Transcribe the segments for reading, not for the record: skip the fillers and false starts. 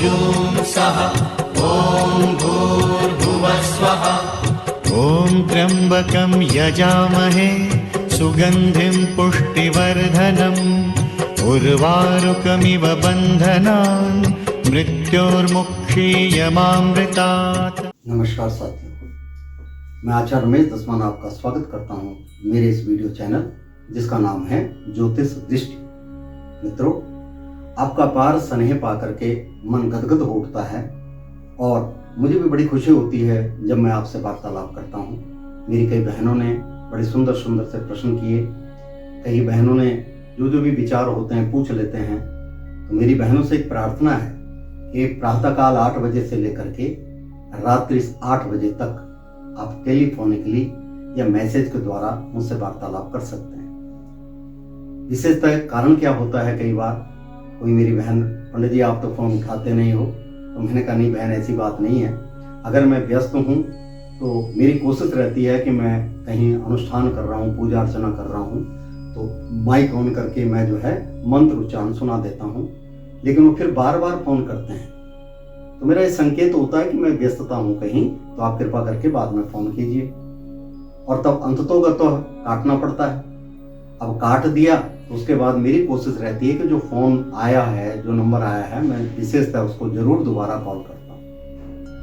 जूं सः ॐ भूर्भुवः स्वः। ॐ त्र्यम्बकं यजामहे सुगन्धिं पुष्टिवर्धनम् उर्वारुकमिव बन्धनान् मृत्योर्मुक्षीयमामृतात्। नमस्कार साथियों, मैं आचार्य रमेश दसवान आपका स्वागत करता हूं मेरे इस वीडियो चैनल जिसका नाम है ज्योतिष दृष्टि। मित्रों, आपका अपार स्नेह पा करके मन गदगद हो उठता है और मुझे भी बड़ी खुशी होती है जब मैं आपसे वार्तालाप करता हूं। मेरी कई बहनों ने बड़े सुंदर सुंदर से प्रश्न किए, कई बहनों ने जो भी विचार होते हैं पूछ लेते हैं। तो मेरी बहनों से एक प्रार्थना है कि प्रातःकाल 8 बजे से लेकर के रात्रि 8 बजे तक आप टेलीफोनिकली या मैसेज के द्वारा मुझसे वार्तालाप कर सकते हैं। विशेषतः कारण क्या होता है, कई बार कोई मेरी बहन, पंडित जी आप तो फोन उठाते नहीं हो, तो मैंने कहा नहीं बहन, ऐसी बात नहीं है। अगर मैं व्यस्त हूँ तो मेरी कोशिश रहती है कि मैं कहीं अनुष्ठान कर रहा हूँ, पूजा अर्चना कर रहा हूँ, तो माइक ऑन करके मैं मंत्र उच्चारण सुना देता हूँ। लेकिन वो फिर बार बार फोन करते हैं, तो मेरा ये संकेत होता है कि मैं व्यस्तता हूँ कहीं, तो आप कृपा करके बाद में फोन कीजिए। और तब अंततोगत्वा काटना पड़ता है। अब काट दिया तो उसके बाद मेरी कोशिश रहती है कि जो फोन आया है, जो नंबर आया है, मैं विशेषतः उसको जरूर दोबारा कॉल करता हूँ।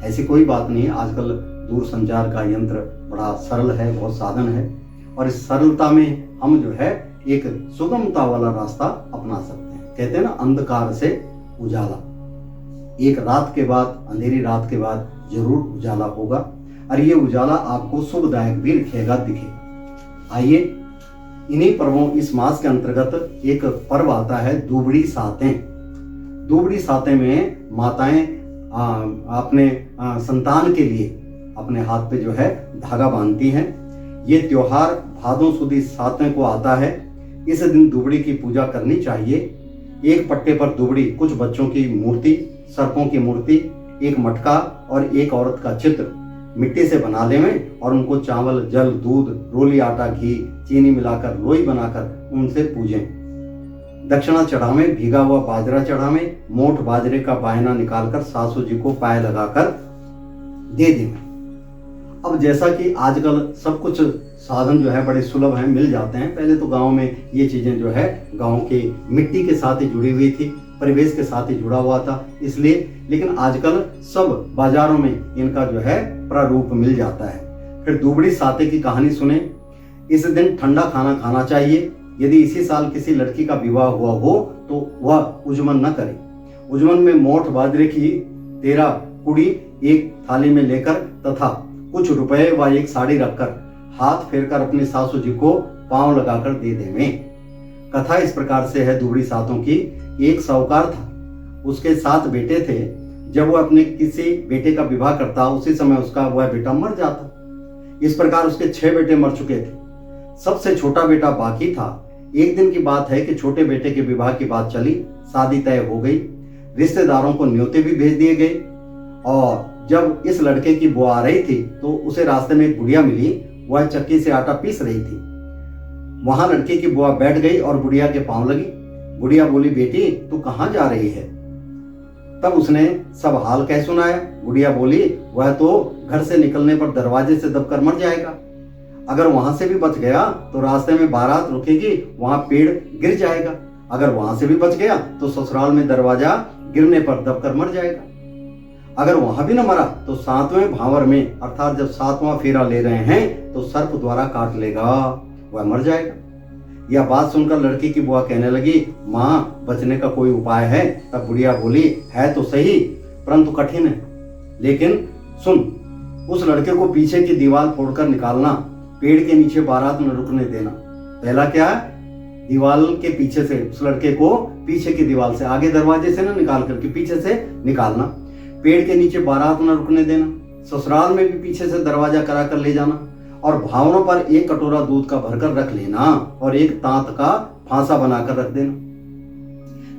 ऐसी कोई बात नहीं है, आजकल दूर संचार का यंत्र बड़ा सरल है, बहुत साधन है, और इस सरलता में हम एक सुगमता वाला रास्ता अपना सकते हैं। कहते हैं ना, अंधकार से उजाला। एक रात के बाद, अंधेरी रात के बाद जरूर उजाला होगा, और ये उजाला आपको शुभदायक भी दिखेगा। आइए, इन्हीं पर्वों, इस मास के अंतर्गत एक पर्व आता है दुबड़ी सातें। दुबड़ी सातें में माताएं अपने संतान के लिए अपने हाथ पे धागा बांधती हैं। ये त्योहार भादों सुदी सातें को आता है। इस दिन दुबड़ी की पूजा करनी चाहिए। एक पट्टे पर दुबड़ी, कुछ बच्चों की मूर्ति, सर्पों की मूर्ति, एक मटका और एक औरत का चित्र मिट्टी से बना लें और उनको चावल, जल, दूध, रोली आटा, घी, चीनी मिलाकर लोई बनाकर उनसे पूजें। दक्षिणा चढ़ावें, भीगा हुआ बाजरा चढ़ावें, मोठ बाजरे का बायना निकालकर सासू जी को पाए लगाकर दे दें। अब जैसा कि आजकल सब कुछ साधन बड़े सुलभ हैं, मिल जाते हैं। पहले तो गांव में ये चीजें गांव के मिट्टी के साथ ही जुड़ी हुई थी, परिवेश के साथ ही जुड़ा हुआ था, इसलिए। लेकिन आजकल सब बाजारों में इनका प्रारूप मिल जाता है। फिर दुबड़ी साते की कहानी सुने। इस दिन ठंडा खाना खाना चाहिए। यदि इसी साल किसी लड़की का विवाह हुआ हो तो वह उजमन न करे। उजमन में मोठ बाजरे की 13 कुड़ी एक थाली में लेकर तथा कुछ रुपए व एक साड़ी रखकर हाथ फेरकर अपनी सासू जी को पांव लगाकर दे देवें। कथा इस प्रकार से है दुबड़ी सातों की। एक साहूकार था, उसके 7 बेटे थे। जब वह अपने किसी बेटे का विवाह करता, उसी समय उसका वह बेटा मर जाता। इस प्रकार उसके 6 बेटे मर चुके थे, सबसे छोटा बेटा बाकी था। एक दिन की बात है कि छोटे बेटे के विवाह की बात चली, शादी तय हो गई, रिश्तेदारों को न्योते भी भेज दिए गए। और जब इस लड़के की बुआ आ रही थी तो उसे रास्ते में एक बुढ़िया मिली, वह चक्की से आटा पीस रही थी। वहां लड़के की बुआ बैठ गई और बुढ़िया के पांव लगी। बुढ़िया बोली, बेटी तू कहां जा रही है? तब उसने सब हाल कह सुनाया। बुढ़िया बोली, वह तो घर से निकलने पर दरवाजे से दबकर मर जाएगा। अगर वहां से भी बच गया तो रास्ते में बारात रुकेगी, वहां पेड़ गिर जाएगा। अगर वहां से भी बच गया तो ससुराल में दरवाजा गिरने पर दबकर मर जाएगा। अगर वहां भी न मरा तो 7वें भावर में, अर्थात जब 7वां फेरा ले रहे हैं, तो सर्प द्वारा काट लेगा, वह मर जाएगा। यह बात सुनकर लड़की की बुआ कहने लगी, माँ बचने का कोई उपाय है? तब बुढ़िया बोली, है तो सही परंतु कठिन है। लेकिन सुन, उस लड़के को पीछे की दीवार फोड़कर निकालना, पेड़ के नीचे बारात न रुकने देना। पहला क्या है? दीवार के पीछे से उस लड़के को पीछे की दीवार से, आगे दरवाजे से न निकाल करके पीछे से निकालना। पेड़ के नीचे बारात न रुकने देना। ससुराल में भी पीछे से दरवाजा करा कर ले जाना। और भावनों पर 1 कटोरा दूध का भरकर रख लेना और एक तांत का फांसा बनाकर रख देना।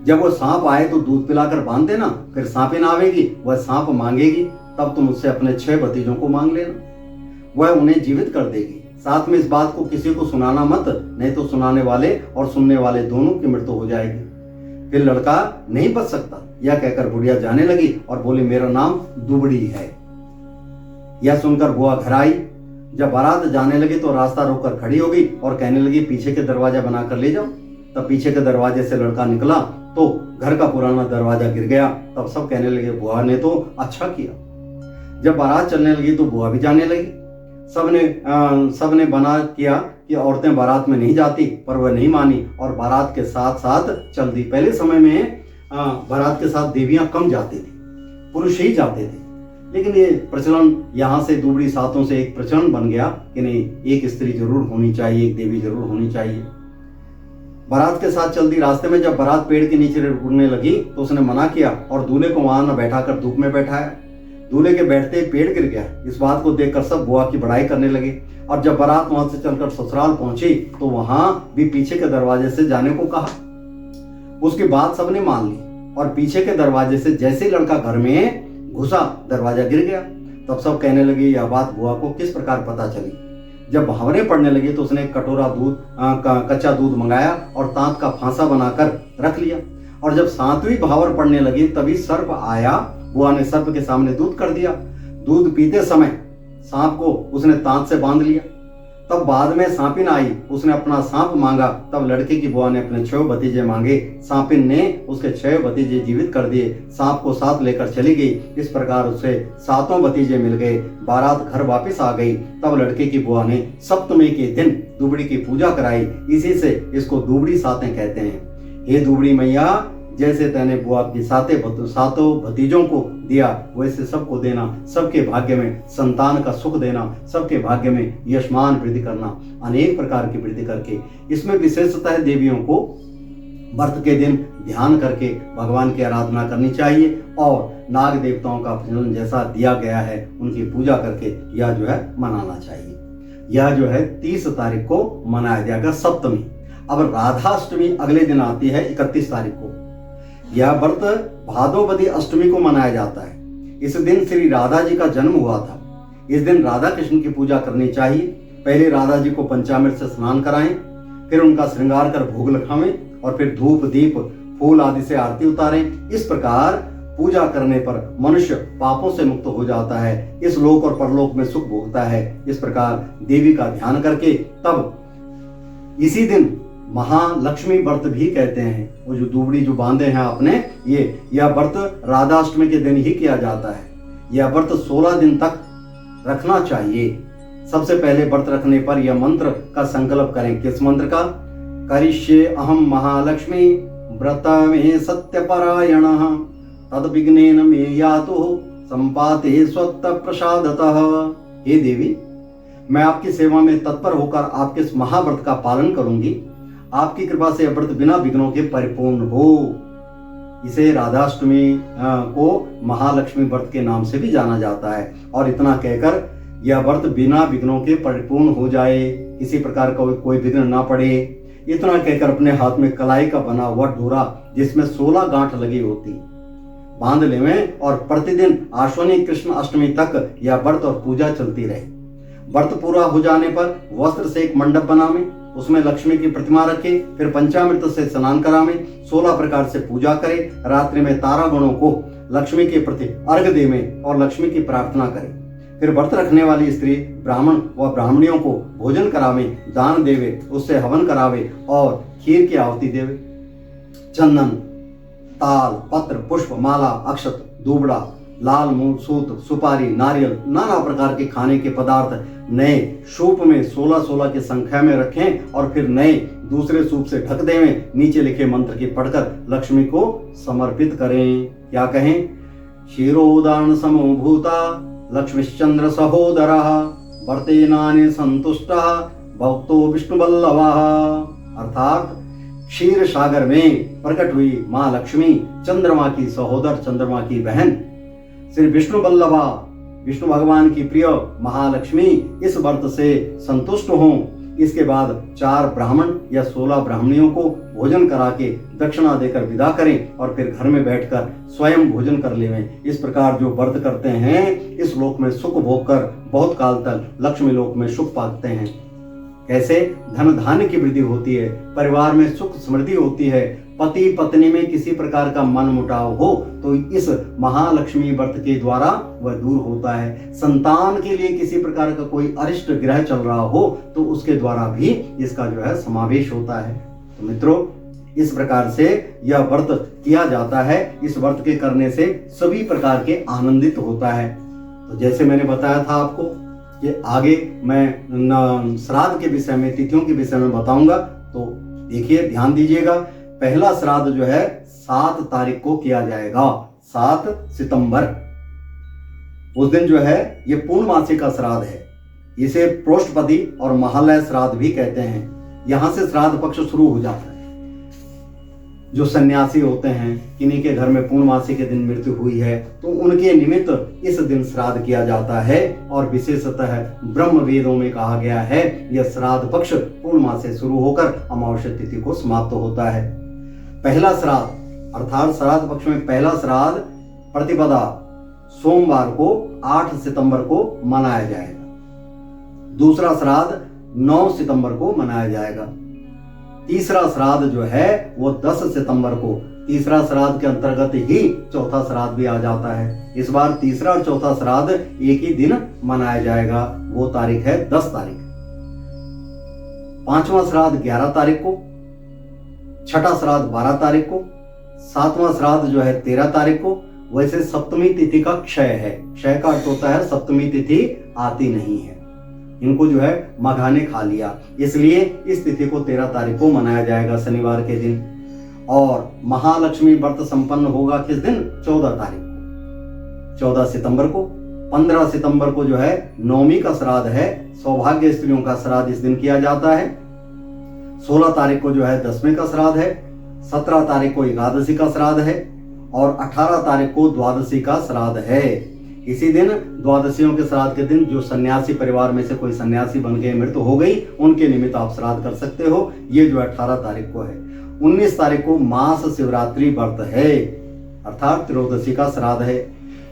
जब वो सांप आए तो दूध पिलाकर बांध देना। फिर सांपिन आवेगी, वह सांप मांगेगी, तब तुम उससे अपने 6 भतीजों को मांग लेना, वह उन्हें जीवित कर देगी। साथ में इस बात को किसी को सुनाना मत, नहीं तो सुनाने वाले और सुनने वाले दोनों की मृत्यु हो जाएगी। फिर लड़का नहीं बच सकता। यह कहकर बुढ़िया जाने लगी और बोली, मेरा नाम दुबड़ी है। यह सुनकर बुआ घर आई। जब बारात जाने लगी तो रास्ता रोककर खड़ी हो गई और कहने लगी, पीछे के दरवाजा बनाकर ले जाओ। तब पीछे के दरवाजे से लड़का निकला तो घर का पुराना दरवाजा गिर गया। तब सब कहने लगे, बुआ ने तो अच्छा किया। जब बारात चलने लगी तो बुआ भी जाने लगी। सबने बना किया कि औरतें बारात में नहीं जाती, पर वह नहीं मानी और बारात के साथ साथ चल दी। पहले समय में बारात के साथ देवियां कम जाती थी, पुरुष ही जाते थे। लेकिन ये प्रचलन यहाँ से दुबड़ी सातों से एक प्रचलन बन गया कि नहीं, एक स्त्री जरूर होनी चाहिए, एक देवी जरूर होनी चाहिए। बारात के साथ चल दी। रास्ते में जब बारात पेड़ के नीचे रुकने लगी तो उसने मना किया और दूल्हे को वहां न बैठाकर धूप में बैठाया। दूल्हे के बैठते ही पेड़ गिर गया। इस बात को देखकर सब बुआ की बड़ाई करने लगे। और जब बारात वहां से चलकर ससुराल पहुंची तो वहां भी पीछे के दरवाजे से जाने को कहा। उसकी बात सबने मान ली और पीछे के दरवाजे से जैसे ही लड़का घर में घुसा, दरवाजा गिर गया। तब सब कहने लगे, यह बात बुआ को किस प्रकार पता चली। जब भावरें पड़ने लगी तो उसने कटोरा कच्चा दूध मंगाया और तांत का फांसा बनाकर रख लिया। और जब सातवीं भावर पड़ने लगी तभी सर्प आया। बुआ ने सर्प के सामने दूध कर दिया। दूध पीते समय सांप को उसने तांत से बांध लिया। तब बाद में सांपिन आई, उसने अपना सांप मांगा। तब लड़के की बुआ ने अपने 6 भतीजे मांगे। सांपिन ने उसके 6 भतीजे जीवित कर दिए। सांप को साथ लेकर चली गई। इस प्रकार उसे 7 भतीजे मिल गए। बारात घर वापस आ गई। तब लड़के की बुआ ने सप्तमी के दिन दुबड़ी की पूजा कराई। इसी से इसको दुबड़ी सातें कहते हैं। हे दुबड़ी मैया, जैसे तैने बुआ की सातों भतीजों को दिया वैसे सबको देना, सबके भाग्य में संतान का सुख देना, सबके भाग्य में यशमान वृद्धि करना, अनेक प्रकार की वृद्धि करके। इसमें विशेषतः देवियों को व्रत के दिन ध्यान करके भगवान की आराधना करनी चाहिए और नाग देवताओं का पूजन जैसा दिया गया है उनकी पूजा करके यह जो है मनाना चाहिए। यह जो है 30 तारीख को मनाया जाएगा, सप्तमी। अब राधाष्टमी अगले दिन आती है 31 तारीख को। यह व्रत भादोवदी अष्टमी को मनाया जाता है। इस दिन श्री राधा जी का जन्म हुआ था। इस दिन राधा कृष्ण की पूजा करनी चाहिए। पहले राधा जी को पंचामृत से स्नान कराएं, फिर उनका श्रृंगार कर भोग लगावें और फिर धूप दीप फूल आदि से आरती उतारें। इस प्रकार पूजा करने पर मनुष्य पापों से मुक्त हो जाता है, इस लोक और परलोक में सुख भोगता है। इस प्रकार देवी का ध्यान करके तब इसी दिन महालक्ष्मी व्रत भी कहते हैं। वो जो दुबड़ी जो बांधे हैं आपने, यह व्रत राधाष्टमी के दिन ही किया जाता है। यह व्रत 16 दिन तक रखना चाहिए। सबसे पहले व्रत रखने पर यह मंत्र का संकल्प करें। किस मंत्र का? करिष्ये अहम महालक्ष्मी व्रत में सत्यपरायण तद विघ्नेन मे यातु संपाते स्वत्त प्रसादतः। हे देवी, मैं आपकी सेवा में तत्पर होकर आपके इस महाव्रत का पालन करूंगी। आपकी कृपा से यह व्रत बिना विघ्नों के परिपूर्ण हो। इसे राधाष्टमी को महालक्ष्मी व्रत के नाम से भी जाना जाता है। और इतना कहकर यह व्रत बिना विघ्नों के परिपूर्ण हो जाए, किसी प्रकार का कोई विघ्न ना पड़े, इतना कहकर अपने हाथ में कलाई का बना हुआ डोरा जिसमें 16 गांठ लगी होती बांध लेवें और प्रतिदिन आश्विनी कृष्ण अष्टमी तक यह व्रत और पूजा चलती रहे। व्रत पूरा हो जाने पर वस्त्र से एक मंडप बनावें, उसमें लक्ष्मी की प्रतिमा रखें, फिर पंचामृत से स्नान करावें, 16 प्रकार से पूजा करें। रात्रि में तारागणों को लक्ष्मी के प्रति अर्घ देवें और लक्ष्मी की प्रार्थना करें। फिर व्रत रखने वाली स्त्री ब्राह्मण व ब्राह्मणियों को भोजन करावे, दान देवे, उससे हवन करावे और खीर की आहुति देवे। चंदन, ताल, पत्र, पुष्प, माला, अक्षत, दूबड़ा, लाल मूल, सूत, सुपारी, नारियल, नाना प्रकार के खाने के पदार्थ नए सूप में 16-16 की संख्या में रखें और फिर नए दूसरे सूप से ढक देवें। नीचे लिखे मंत्र की पढ़कर लक्ष्मी को समर्पित करें। क्या कहें? क्षीरोदान समो भूता लक्ष्मीश्चंद्र सहोदरः वर्तेनानि संतुष्टः भक्तो विष्णुवल्लभः। अर्थात क्षीर सागर में प्रकट हुई माँ लक्ष्मी, चंद्रमा की सहोदर, चंद्रमा की बहन श्री विष्णु वल्लभा, विष्णु भगवान की प्रिय महालक्ष्मी इस व्रत से संतुष्ट हों। इसके बाद 4 ब्राह्मण या 16 ब्राह्मणियों को भोजन करा के दक्षिणा देकर विदा करें और फिर घर में बैठकर स्वयं भोजन कर लेवें। इस प्रकार जो व्रत करते हैं इस लोक में सुख भोग कर बहुत काल तक लक्ष्मी लोक में सुख पाते हैं। कैसे? धन धान्य की वृद्धि होती है, परिवार में सुख समृद्धि होती है, पति पत्नी में किसी प्रकार का मनमुटाव हो तो इस महालक्ष्मी व्रत के द्वारा वह दूर होता है। संतान के लिए किसी प्रकार का कोई अरिष्ट ग्रह चल रहा हो तो उसके द्वारा भी इसका जो है समावेश होता है। तो मित्रों, इस प्रकार से यह व्रत किया जाता है। इस व्रत के करने से सभी प्रकार के आनंदित होता है। तो जैसे मैंने बताया था आपको कि आगे मैं श्राद्ध के विषय में, तिथियों के विषय में बताऊंगा, तो देखिए, ध्यान दीजिएगा। पहला श्राद्ध जो है 7 तारीख को किया जाएगा, 7 सितंबर। उस दिन जो है ये पूर्णमासी का श्राद्ध है। इसे प्रोष्ठपति और महालय श्राद्ध भी कहते हैं। यहां से श्राद्ध पक्ष शुरू हो जाता है। जो सन्यासी होते हैं, किन्हीं के घर में पूर्णमासी के दिन मृत्यु हुई है, तो उनके निमित्त इस दिन श्राद्ध किया जाता है। और विशेषतः ब्रह्म वेदों में कहा गया है यह श्राद्ध पक्ष पूर्णमास से शुरू होकर अमावस्या तिथि को समाप्त होता है। पहला श्राद्ध अर्थात श्राद्ध पक्ष में पहला श्राद्ध प्रतिपदा सोमवार को 8 सितंबर को मनाया जाएगा। दूसरा श्राद्ध 9 सितंबर को मनाया जाएगा। तीसरा श्राद्ध जो है वो 10 सितंबर को, तीसरा श्राद्ध के अंतर्गत ही चौथा श्राद्ध भी आ जाता है। इस बार तीसरा और चौथा श्राद्ध एक ही दिन मनाया जाएगा। वो तारीख है 10 तारीख। पांचवा श्राद्ध 11 तारीख को, छठा श्राद्ध 12 तारीख को, सातवां श्राद्ध जो है 13 तारीख को। वैसे सप्तमी तिथि का क्षय है। क्षय का अर्थ होता है सप्तमी तिथि आती नहीं है, इनको जो है मघा ने खा लिया, इसलिए इस तिथि को 13 तारीख को मनाया जाएगा, शनिवार के दिन। और महालक्ष्मी व्रत संपन्न होगा किस दिन? 14 तारीख को, 14 सितंबर को। 15 सितंबर को जो है नवमी का श्राद्ध है, सौभाग्य स्त्रियों का श्राद्ध इस दिन किया जाता है। 16 तारीख को जो है 10वें का श्राद्ध है। 17 तारीख को एकादशी का श्राद्ध है और 18 तारीख को द्वादशी का श्राद्ध है। इसी दिन द्वादशियों के श्राद्ध के दिन जो सन्यासी परिवार में से कोई सन्यासी बन के मृत्यु हो गई, उनके निमित्त आप श्राद्ध कर सकते हो। ये जो 18 तारीख को है। 19 तारीख को मास शिवरात्रि व्रत है अर्थात त्रयोदशी का श्राद्ध है।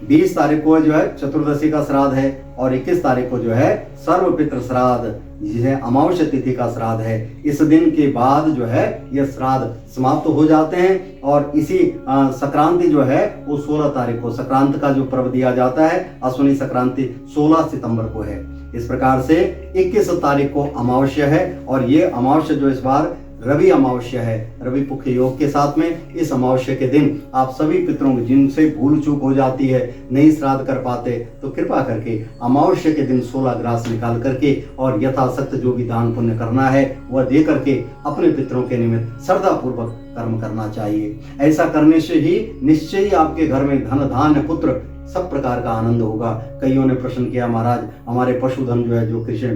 20 तारीख को जो है चतुर्दशी का श्राद्ध है और 21 तारीख को जो है सर्वपितृ श्राद्ध, यह अमावस्या तिथि का श्राद्ध है। इस दिन के बाद जो है यह श्राद्ध समाप्त हो जाते हैं और इसी संक्रांति जो है वो 16 तारीख को, संक्रांति का जो पर्व दिया जाता है अश्विनी संक्रांति 16 सितंबर को है। इस प्रकार से 21 तारीख को अमावस्या है और ये अमावस्या जो इस बार रवि अमावस्या है, रवि पुख्य योग के साथ में। इस अमावस्या के दिन आप सभी पितरों को जिनसे भूल चूक हो जाती है, नहीं श्राद्ध कर पाते, तो कृपा करके अमावस्या के दिन 16 ग्रास निकाल करके और यथाशक्त जो भी दान पुण्य करना है वह दे करके अपने पितरों के निमित्त श्रद्धा पूर्वक कर्म करना चाहिए। ऐसा करने से ही निश्चय ही आपके घर में धन धान्य पुत्र सब प्रकार का आनंद होगा। कईयों ने प्रश्न किया, महाराज हमारे पशुधन जो है जो कृषि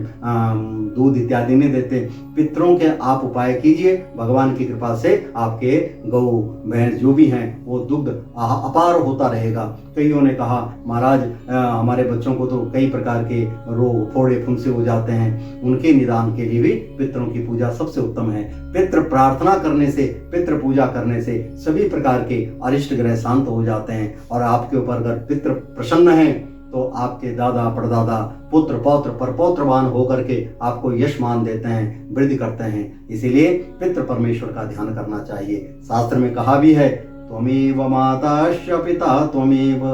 दूध इत्यादि नहीं देते, पितरों के आप उपाय कीजिए, भगवान की कृपा से आपके गौ भैंस जो भी हैं वो दुग्ध अपार होता रहेगा। कईयों ने कहा महाराज हमारे बच्चों को तो कई प्रकार के रोग फोड़े फुंसे हो जाते हैं, उनके निदान के लिए भी पितरों की पूजा सबसे उत्तम है। पितृ प्रार्थना करने से, पितृ पूजा करने से सभी प्रकार के अरिष्ट ग्रह शांत हो जाते हैं और आपके ऊपर अगर पितृ प्रसन्न है तो आपके दादा परदादा पुत्र पौत्र परपौत्रवान होकर के आपको यश मान देते हैं, वृद्धि करते हैं। इसीलिए पितृ परमेश्वर का ध्यान करना चाहिए। शास्त्र में कहा भी है, त्वमेव माताश्च पिता त्वमेव,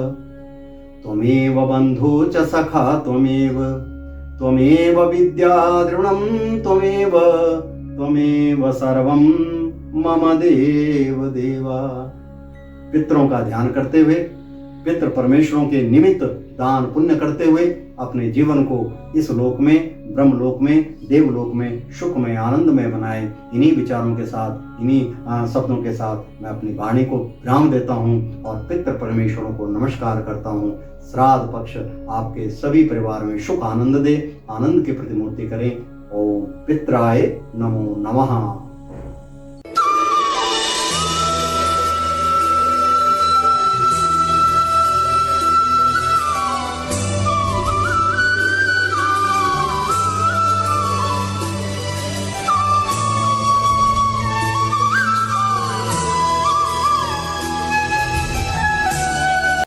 त्वमेव बंधु च सखा त्वमेव, त्वमेव विद्या दृढं त्वमेव, त्वमेव सर्वं मम देव देवा। पितरों का ध्यान करते हुए, पितृ परमेश्वरों के निमित्त दान पुण्य करते हुए अपने जीवन को इस लोक में, ब्रह्मलोक में, देवलोक में सुखमय आनंदमय बनाए। इन्हीं विचारों के साथ, इन्हीं शब्दों के साथ मैं अपनी वाणी को विराम देता हूँ और पितृ परमेश्वरों को नमस्कार करता हूँ। श्राद्ध पक्ष आपके सभी परिवार में सुख आनंद दे, आनंद की प्रतिमूर्ति करें। ओम पित्राय नमो नमः।